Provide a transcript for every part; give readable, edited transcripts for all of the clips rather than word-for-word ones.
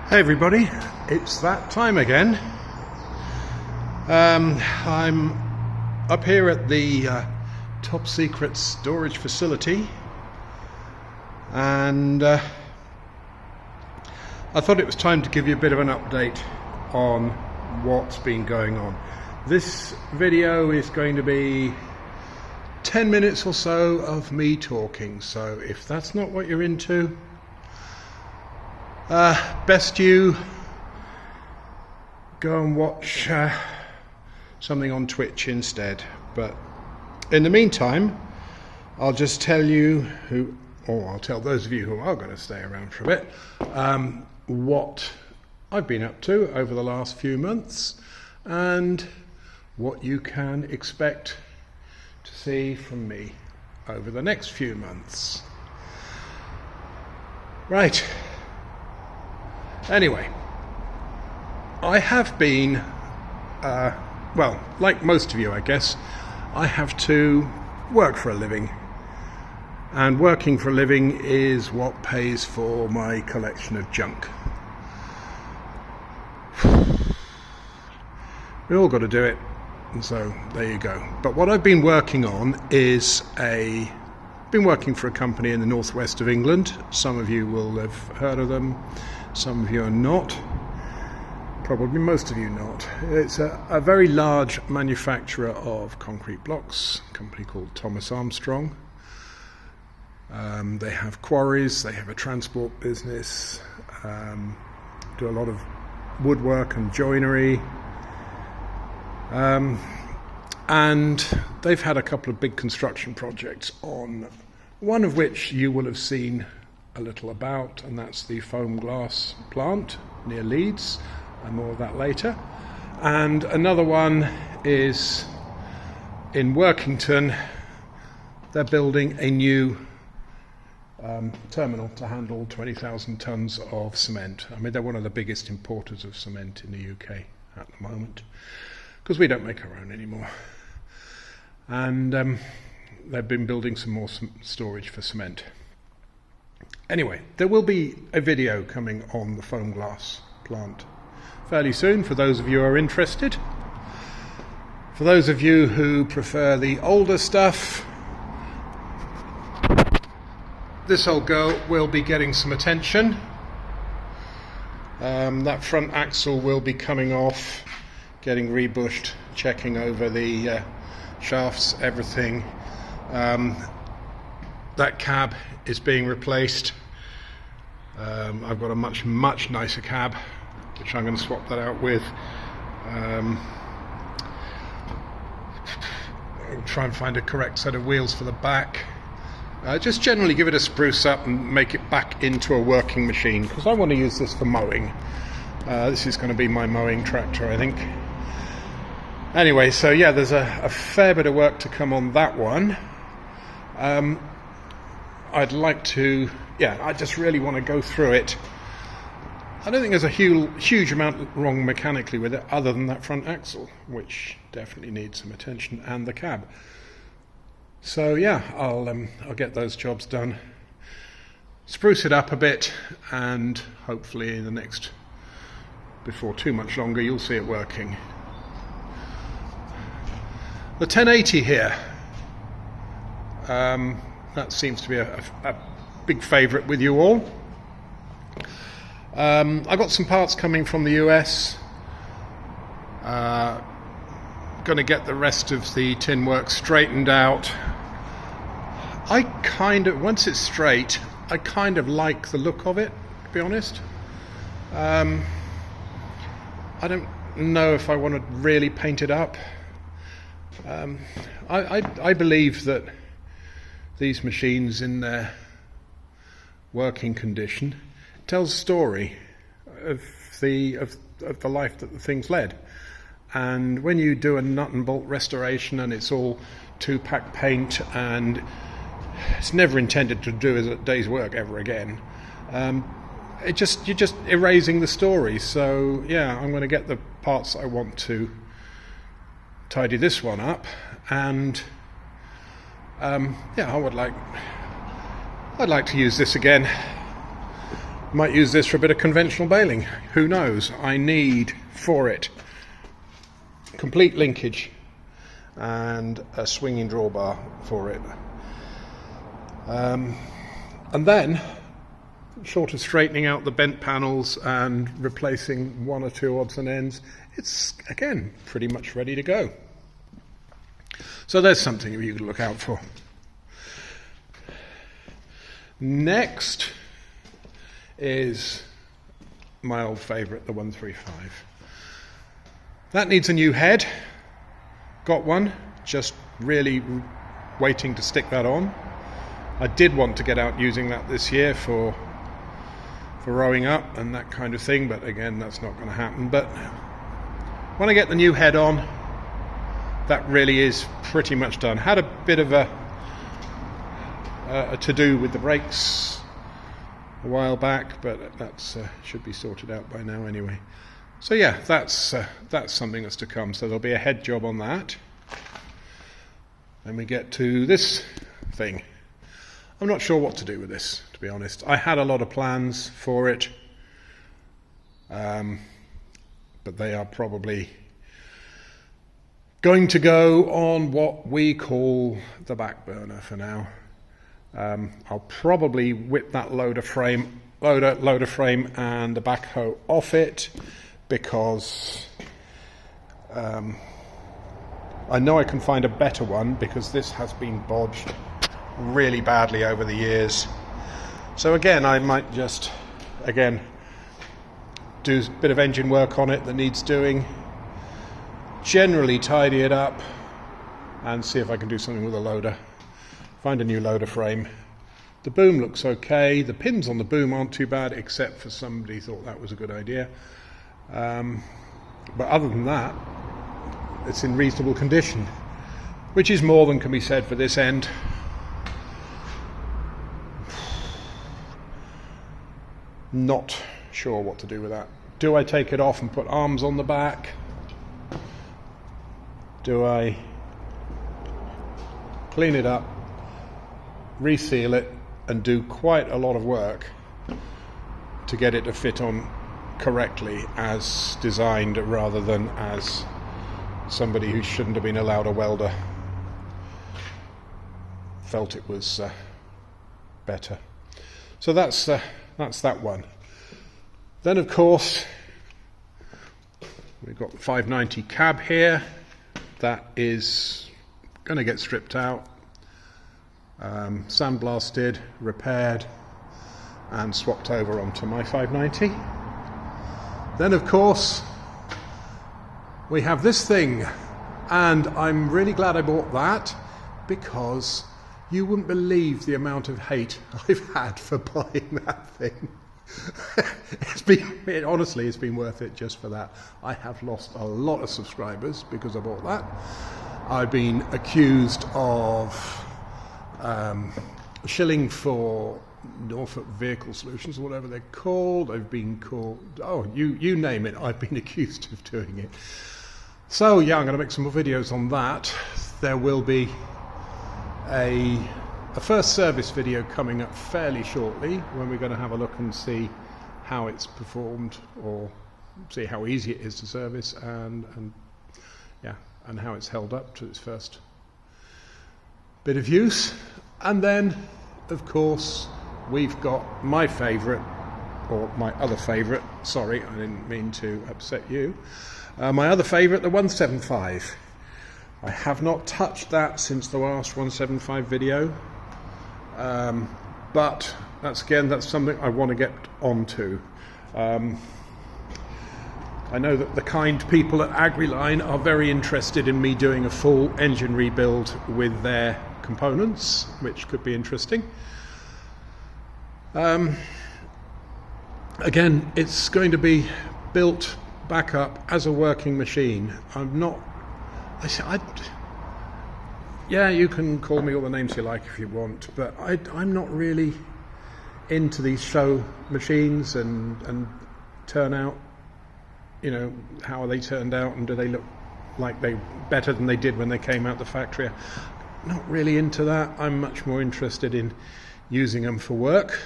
Hey everybody, it's that time again. I'm up here at the top secret storage facility, and I thought it was time to give you a bit of an update on what's been going on. This video is going to be 10 minutes or so of me talking, so if that's not what you're into, best you go and watch something on Twitch instead. But in the meantime, I'll just tell you I'll tell those of you who are going to stay around for a bit, what I've been up to over the last few months and what you can expect to see from me over the next few months. Right. Anyway, I have been, well, like most of you, I guess, I have to work for a living. And working for a living is what pays for my collection of junk. We all got to do it, and so there you go. But what I've been working on is been working for a company in the northwest of England. Some of you will have heard of them. Some of you are not, probably most of you not. It's a very large manufacturer of concrete blocks, a company called Thomas Armstrong. They have quarries, they have a transport business, do a lot of woodwork and joinery, and they've had a couple of big construction projects on, one of which you will have seen a little about, and that's the foam glass plant near Leeds, and more of that later. And another one is in Workington. They're building a new terminal to handle 20,000 tons of cement. I mean, they're one of the biggest importers of cement in the UK at the moment, because we don't make our own anymore. And they've been building some more storage for cement. Anyway, there will be a video coming on the foam glass plant fairly soon for those of you who are interested. For those of you who prefer the older stuff, this old girl will be getting some attention. That front axle will be coming off, getting rebushed, checking over the shafts, everything. That cab is being replaced. I've got a much nicer cab, which I'm going to swap that out with. I'll try and find a correct set of wheels for the back. Just generally give it a spruce up and make it back into a working machine, because I want to use this for mowing. This is going to be my mowing tractor, I think. Anyway, so yeah, there's a fair bit of work to come on that one. I'd like to, I just really want to go through it. I don't think there's a huge amount wrong mechanically with it, other than that front axle, which definitely needs some attention, and the cab. So yeah, I'll get those jobs done, spruce it up a bit, and hopefully in the next, before too much longer, you'll see it working. The 1080 here. That seems to be a big favourite with you all. I got some parts coming from the US. Going to get the rest of the tin work straightened out. Once it's straight, I kind of like the look of it, to be honest. I don't know if I want to really paint it up. I believe that these machines, in their working condition, tells a story of the life that the thing's led. And when you do a nut and bolt restoration and it's all 2-pack paint and it's never intended to do as a day's work ever again, you're just erasing the story. So yeah, I'm going to get the parts I want to tidy this one up, and I'd like to use this again. Might use this for a bit of conventional baling. Who knows? I need for it complete linkage and a swinging drawbar for it. And then, short of straightening out the bent panels and replacing one or two odds and ends, it's again pretty much ready to go. So there's something you can look out for. Next is my old favourite, the 135. That needs a new head. Got one, just really waiting to stick that on. I did want to get out using that this year for rowing up and that kind of thing, but again, that's not going to happen. But when I get the new head on, that really is pretty much done. Had a bit of a to-do with the brakes a while back, but that's should be sorted out by now anyway. So yeah, that's something that's to come. So there'll be a head job on that. Then we get to this thing. I'm not sure what to do with this, to be honest. I had a lot of plans for it, but they are probably going to go on what we call the back burner for now. I'll probably whip that loader frame and the backhoe off it, because I know I can find a better one, because this has been bodged really badly over the years. So again, I might just do a bit of engine work on it that needs doing, generally tidy it up and see if I can do something with a loader. Find a new loader frame. The boom looks okay. The pins on the boom aren't too bad, except for somebody thought that was a good idea. But other than that, it's in reasonable condition, which is more than can be said for this end. Not sure what to do with that. Do I take it off and put arms on the back? Do I clean it up, reseal it, and do quite a lot of work to get it to fit on correctly as designed, rather than as somebody who shouldn't have been allowed a welder felt it was better? So that's that one. Then of course we've got the 590 cab here. That is going to get stripped out, sandblasted, repaired and swapped over onto my 590. Then of course we have this thing, and I'm really glad I bought that, because you wouldn't believe the amount of hate I've had for buying that thing. Honestly, it's been worth it just for that. I have lost a lot of subscribers because I bought that. I've been accused of shilling for Norfolk Vehicle Solutions, or whatever they're called. I've been called, you name it, I've been accused of doing it. So yeah, I'm going to make some more videos on that. There will be a first service video coming up fairly shortly, when we're going to have a look and see how it's performed, or see how easy it is to service, and how it's held up to its first bit of use. And then of course we've got my favourite, or my other favourite, sorry, I didn't mean to upset you, my other favourite, the 175. I have not touched that since the last 175 video, but that's something I want to get onto. I know that the kind people at AgriLine are very interested in me doing a full engine rebuild with their components, which could be interesting. Again, it's going to be built back up as a working machine. Yeah, you can call me all the names you like if you want, but I'm not really into these show machines and turnout. You know, how are they turned out, and do they look like they better than they did when they came out the factory? I'm not really into that. I'm much more interested in using them for work.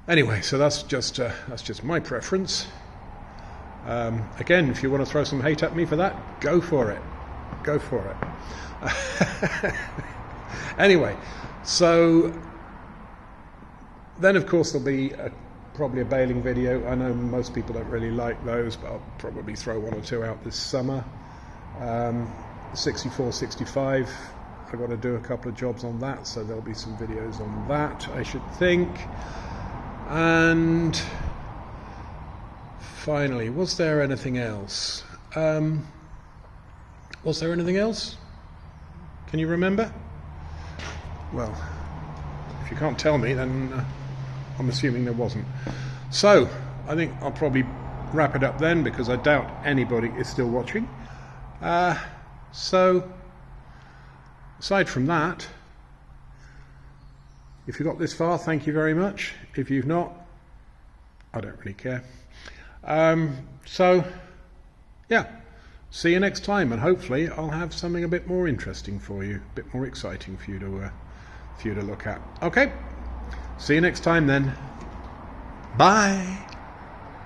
Anyway, so that's just my preference. Again, if you want to throw some hate at me for that, go for it. Go for it. Anyway, so then of course there'll be probably a baling video. I know most people don't really like those, but I'll probably throw one or two out this summer. 64, 65, I've got to do a couple of jobs on that, so there'll be some videos on that, I should think. And finally, was there anything else? Was there anything else? Can you remember? Well, if you can't tell me, then I'm assuming there wasn't. So, I think I'll probably wrap it up then, because I doubt anybody is still watching. So, aside from that, if you got this far, thank you very much. If you've not, I don't really care. So, yeah, see you next time, and hopefully I'll have something a bit more interesting for you, a bit more exciting for you to look at. Okay, see you next time then. Bye.